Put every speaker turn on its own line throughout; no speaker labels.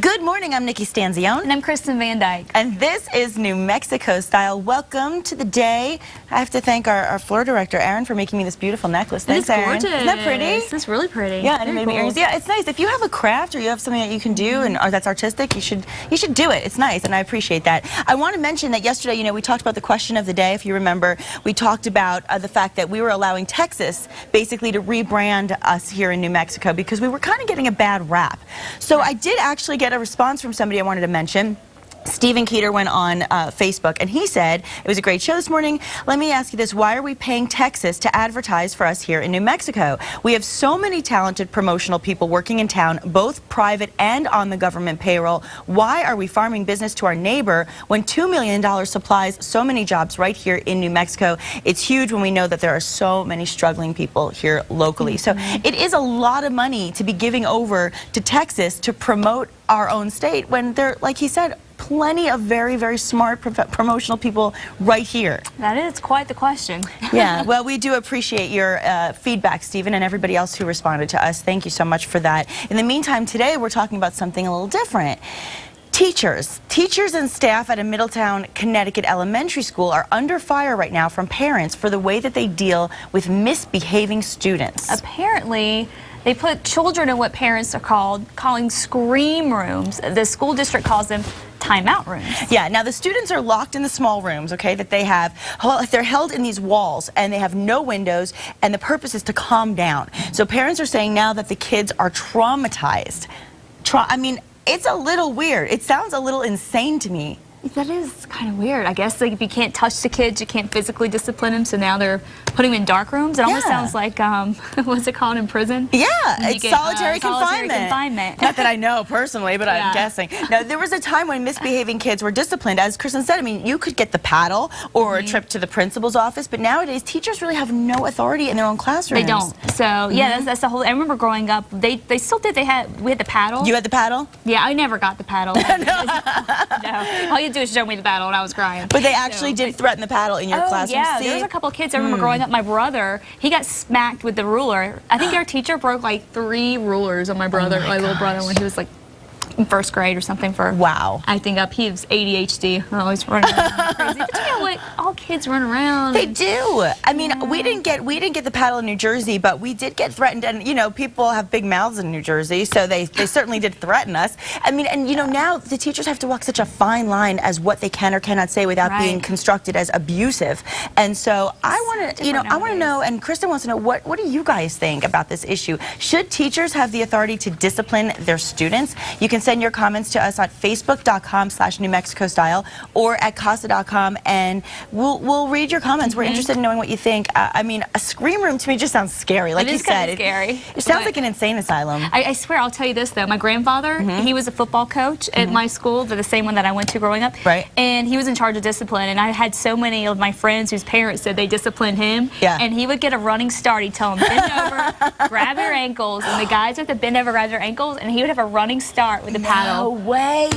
Good morning, I'm Nikki Stanzione.
And I'm Kristen Van Dyke.
And this is New Mexico Style. Welcome to the day. I have to thank our floor director, Aaron, for making me this beautiful necklace. Thanks, Aaron.
Gorgeous.
Isn't that pretty?
It's really pretty.
Yeah, and it made me earrings. Yeah, it's nice. If you have a craft or you have something that you can do and or that's artistic, you should do it. It's nice, and I appreciate that. I want to mention that yesterday, we talked about the question of the day. If you remember, we talked about the fact that we were allowing Texas basically to rebrand us here in New Mexico because we were kind of getting a bad rap. So I did actually get a response from somebody I wanted to mention. Stephen Keeter went on Facebook and he said, it was a great show this morning. Let me ask you this. Why are we paying Texas to advertise for us here in New Mexico? We have so many talented promotional people working in town, both private and on the government payroll. Why are we farming business to our neighbor when $2 million supplies so many jobs right here in New Mexico? It's huge when we know that there are so many struggling people here locally. So it is a lot of money to be giving over to Texas to promote our own state when there, like he said, plenty of very, very smart promotional people right here.
That is quite the question.
Yeah, well, we do appreciate your feedback, Stephen, and everybody else who responded to us. Thank you so much for that. In the meantime, today we're talking about something a little different. Teachers and staff at a Middletown, Connecticut elementary school are under fire right now from parents for the way that they deal with misbehaving students.
Apparently, they put children in what parents are calling scream rooms. The school district calls them timeout rooms.
Yeah, now the students are locked in the small rooms, okay, that they have. They're held in these walls and they have no windows, and the purpose is to calm down. So parents are saying now that the kids are traumatized. I mean, it's a little weird. It sounds a little insane to me.
That is kind of weird. I guess like if you can't touch the kids, you can't physically discipline them, so now they're putting them in dark rooms. It almost sounds like, what's it called in prison?
Yeah, it's solitary confinement. Not that I know personally, but I'm guessing. Now, there was a time when misbehaving kids were disciplined. As Kristen said, I mean, you could get the paddle or a trip to the principal's office, but nowadays teachers really have no authority in their own classrooms.
They don't. So, yeah, that's the whole, I remember growing up, they still did, we had the paddle.
You had the paddle?
Yeah, I never got the paddle. No. All you do is show me the paddle and I was crying.
But they actually did threaten the paddle in your classroom.
Yeah, there was a couple of kids. I remember growing up, my brother, he got smacked with the ruler. I think our teacher broke like 3 rulers on my brother, my little brother, when he was like in 1st grade or something for acting up. He was ADHD. Oh, he's running around crazy. But you know what? All kids run around.
They do. I mean, we didn't get the paddle in New Jersey, but we did get threatened. And people have big mouths in New Jersey, so they certainly did threaten us. I mean, and now the teachers have to walk such a fine line as what they can or cannot say without being constructed as abusive. And so I want to know, and Kristen wants to know, what do you guys think about this issue? Should teachers have the authority to discipline their students? You can send your comments to us at facebook.com/New Mexico Style or at casa.com, and we'll read your comments. We're interested in knowing what you think. I mean, a scream room to me just sounds scary. Like you said,
scary.
It sounds like an insane asylum.
I swear, I'll tell you this though. My grandfather, he was a football coach at my school, the same one that I went to growing up.
Right.
And he was in charge of discipline. And I had so many of my friends whose parents said they disciplined him. Yeah. And he would get a running start. He'd tell them, bend over, grab your ankles, and the guys would have to bend over, grab their ankles, and he would have a running start with the paddle.
No way.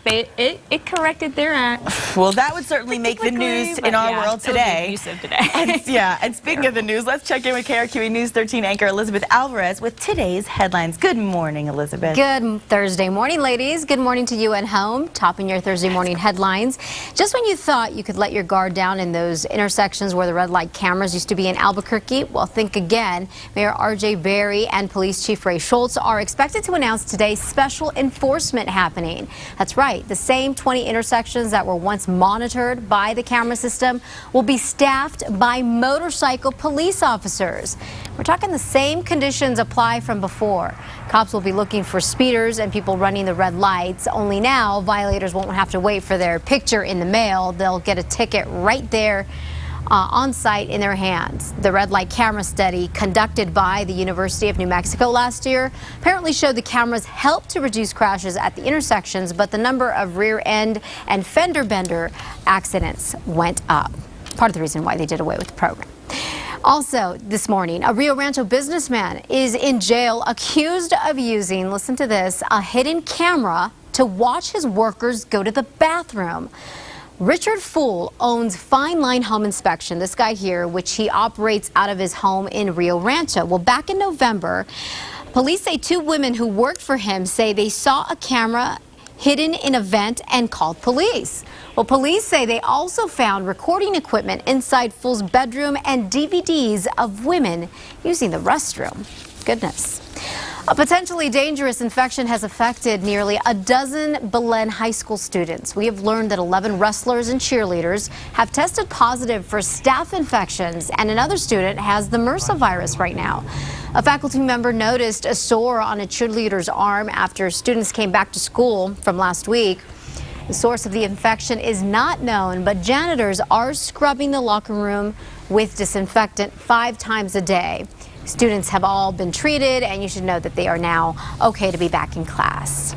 It corrected their act.
Well, that would certainly make the news in our world today. And speaking of the news, let's check in with KRQE News 13 anchor Elizabeth Alvarez with today's headlines. Good morning, Elizabeth.
Good Thursday morning, ladies. Good morning to you at home. Topping your Thursday morning headlines. Just when you thought you could let your guard down in those intersections where the red light cameras used to be in Albuquerque, well, think again. Mayor Halle Berry and Police Chief Ray Schultz are expected to announce today special enforcement happening. That's right. The same 20 intersections that were once monitored by the camera system will be staffed by motorcycle police officers. We're talking the same conditions apply from before. Cops will be looking for speeders and people running the red lights. Only now, violators won't have to wait for their picture in the mail. They'll get a ticket right there on site in their hands. The red light camera study conducted by the University of New Mexico last year apparently showed the cameras helped to reduce crashes at the intersections, but the number of rear end and fender bender accidents went up. Part of the reason why they did away with the program. Also this morning, a Rio Rancho businessman is in jail accused of using, listen to this, a hidden camera to watch his workers go to the bathroom. Richard Fool owns Fine Line Home Inspection, this guy here, which he operates out of his home in Rio Rancho. Well, back in November, Police say 2 women who worked for him say they saw a camera hidden in a vent and called police. Well, police say they also found recording equipment inside Fool's bedroom and DVDs of women using the restroom. Goodness. A potentially dangerous infection has affected nearly a dozen Belen High School students. We have learned that 11 wrestlers and cheerleaders have tested positive for staph infections, and another student has the MRSA virus right now. A faculty member noticed a sore on a cheerleader's arm after students came back to school from last week. The source of the infection is not known, but janitors are scrubbing the locker room with disinfectant 5 times a day. Students have all been treated, and you should know that they are now okay to be back in class.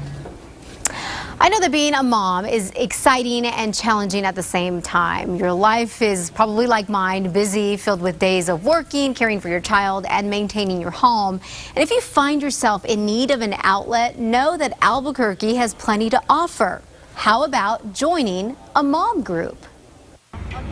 I know that being a mom is exciting and challenging at the same time. Your life is probably like mine, busy, filled with days of working, caring for your child, and maintaining your home. And if you find yourself in need of an outlet, know that Albuquerque has plenty to offer. How about joining a mom group?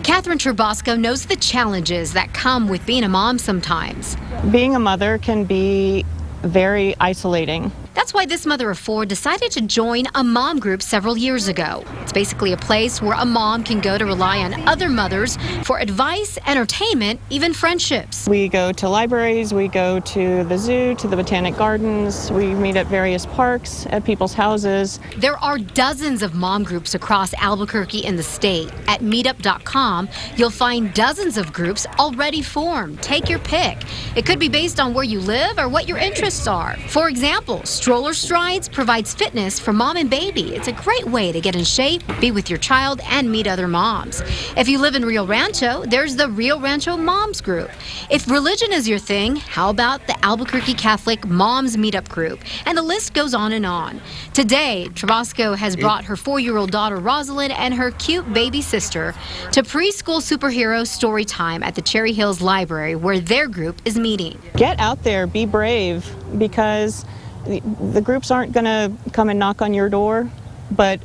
Catherine Trubasco knows the challenges that come with being a mom sometimes.
Being a mother can be very isolating.
That's why this mother of 4 decided to join a mom group several years ago. It's basically a place where a mom can go to rely on other mothers for advice, entertainment, even friendships.
We go to libraries, we go to the zoo, to the botanic gardens, we meet at various parks, at people's houses.
There are dozens of mom groups across Albuquerque and the state. At meetup.com, you'll find dozens of groups already formed. Take your pick. It could be based on where you live or what your interests are. For example, Stroller Strides provides fitness for mom and baby. It's a great way to get in shape, be with your child, and meet other moms. If you live in Rio Rancho, there's the Rio Rancho Moms Group. If religion is your thing, how about the Albuquerque Catholic Moms Meetup Group? And the list goes on and on. Today, Trubasco has brought her 4-year-old daughter Rosalind and her cute baby sister to preschool superhero story time at the Cherry Hills Library, where their group is meeting.
Get out there, be brave, because the groups aren't going to come and knock on your door, but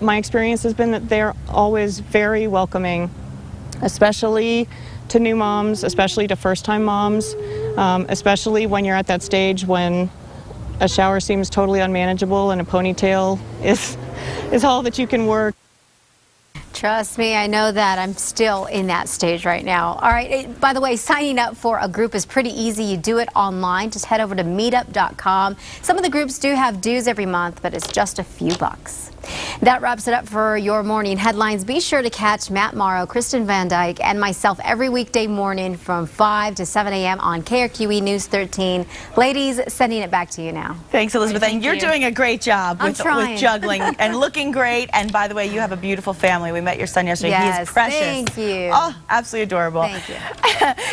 my experience has been that they're always very welcoming, especially to new moms, especially to first-time moms, especially when you're at that stage when a shower seems totally unmanageable and a ponytail is all that you can work.
Trust me, I know that. I'm still in that stage right now. All right, by the way, signing up for a group is pretty easy. You do it online. Just head over to meetup.com. Some of the groups do have dues every month, but it's just a few bucks. That wraps it up for your morning headlines. Be sure to catch Matt Morrow, Kristen Van Dyke, and myself every weekday morning from 5 to 7 a.m. on KRQE News 13. Ladies, sending it back to you now.
Thanks, Elizabeth. And you're doing a great job with juggling and looking great. And by the way, you have a beautiful family. We met your son yesterday.
Yes,
he is precious.
thank you.
Oh, absolutely adorable.
Thank you.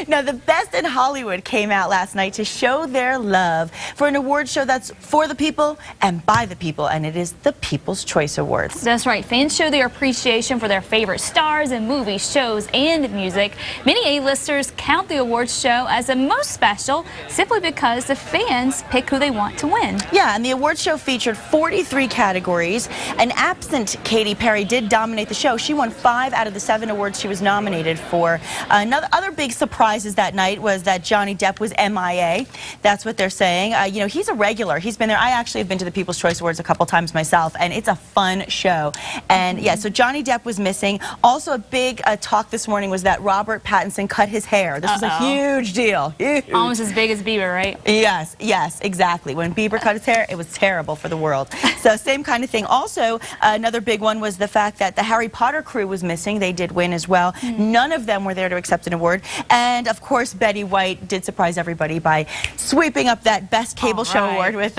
Now, the best in Hollywood came out last night to show their love for an award show that's for the people and by the people, and it is the People's Choice Awards.
That's right. Fans show their appreciation for their favorite stars in movies, shows, and music. Many A-listers count the awards show as the most special simply because the fans pick who they want to win.
Yeah, and the awards show featured 43 categories, and absent Katy Perry did dominate the show. She won 5 out of the 7 awards she was nominated for. Other big surprises that night was that Johnny Depp was MIA. That's what they're saying. You know, he's a regular. He's been there. I actually have been to the People's Choice Awards a couple times myself, and it's a fun show. And yeah, so Johnny Depp was missing. Also, a big talk this morning was that Robert Pattinson cut his hair. This was a huge deal. Huge.
Almost as big as Bieber, right?
Yes, yes, exactly. When Bieber cut his hair, it was terrible for the world. So same kind of thing. Also, another big one was the fact that the Harry Potter crew was missing. They did win as well. None of them were there to accept an award. And of course, Betty White did surprise everybody by sweeping up that Best Cable Show award with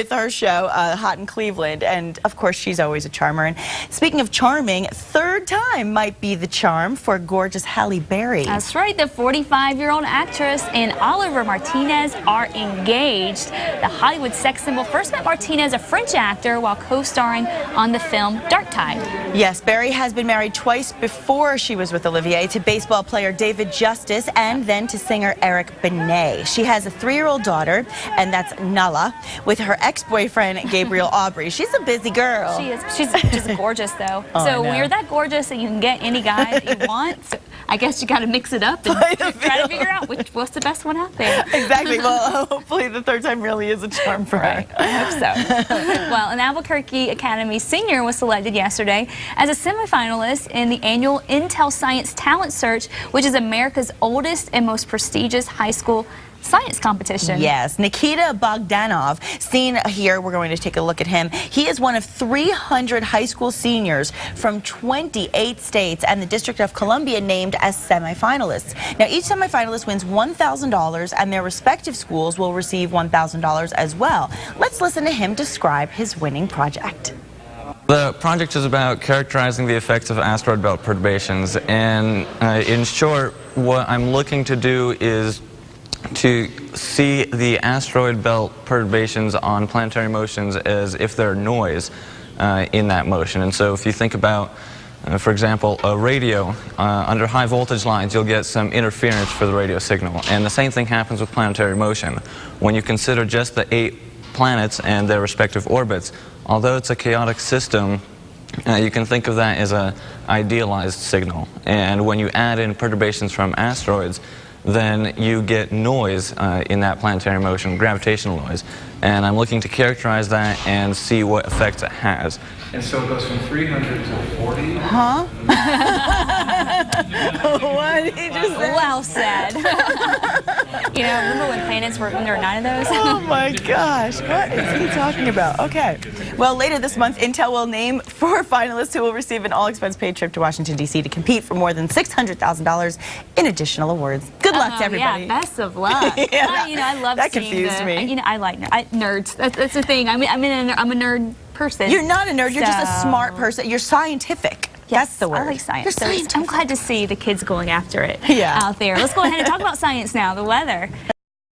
her show, Hot in Cleveland. And of course, she's always a charmer. And speaking of charming, third time might be the charm for gorgeous Halle Berry.
That's right. The 45-year-old actress and Oliver Martinez are engaged. The Hollywood sex symbol first met Martinez, a French actor, while co-starring on the film Dark Tide.
Yes, Berry has been married twice before she was with Olivier, to baseball player David Justice and then to singer Eric Benet. She has a 3-year-old daughter, and that's Nala, with her ex-boyfriend Gabriel Aubry. She's a busy girl.
She is. She's just gorgeous, though. So when you're that gorgeous and you can get any guy that you want, I guess you got to mix it up and try to figure out what's the best one out there.
Exactly. Well, hopefully the third time really is a charm for her.
I hope so. Well, an Albuquerque Academy senior was selected yesterday as a semifinalist in the annual Intel Science Talent Search, which is America's oldest and most prestigious high school science competition.
Yes, Nikita Bogdanov, seen here, we're going to take a look at him. He is one of 300 high school seniors from 28 states and the District of Columbia named as semifinalists. Now, each semifinalist wins $1,000 and their respective schools will receive $1,000 as well. Let's listen to him describe his winning project.
The project is about characterizing the effects of asteroid belt perturbations, and in short, what I'm looking to do is to see the asteroid belt perturbations on planetary motions as if they're noise in that motion. And so if you think about, for example, a radio, under high voltage lines, you'll get some interference for the radio signal. And the same thing happens with planetary motion. When you consider just the 8 planets and their respective orbits, although it's a chaotic system, you can think of that as an idealized signal. And when you add in perturbations from asteroids, then you get noise in that planetary motion, gravitational noise. And I'm looking to characterize that and see what effects it has.
And so it goes from 300 to 40?
Huh? What did he just say?
Well said. You know, remember when planets were, when there were 9 of those?
Oh my gosh, what is he talking about? Okay. Well, later this month, Intel will name 4 finalists who will receive an all-expense-paid trip to Washington, D.C. to compete for more than $600,000 in additional awards. Good luck to everybody.
Yeah, best of luck.
Yeah,
you know, I love
that
seeing
confused me.
You know, I like nerds. That's the thing. I'm a nerd person.
You're not a nerd. You're just a smart person. You're scientific.
Yes,
that's the word.
I like science.
You're
So
scientific.
I'm glad to see the kids going after it
Yeah.
out there. Let's go ahead and talk about science now, the weather.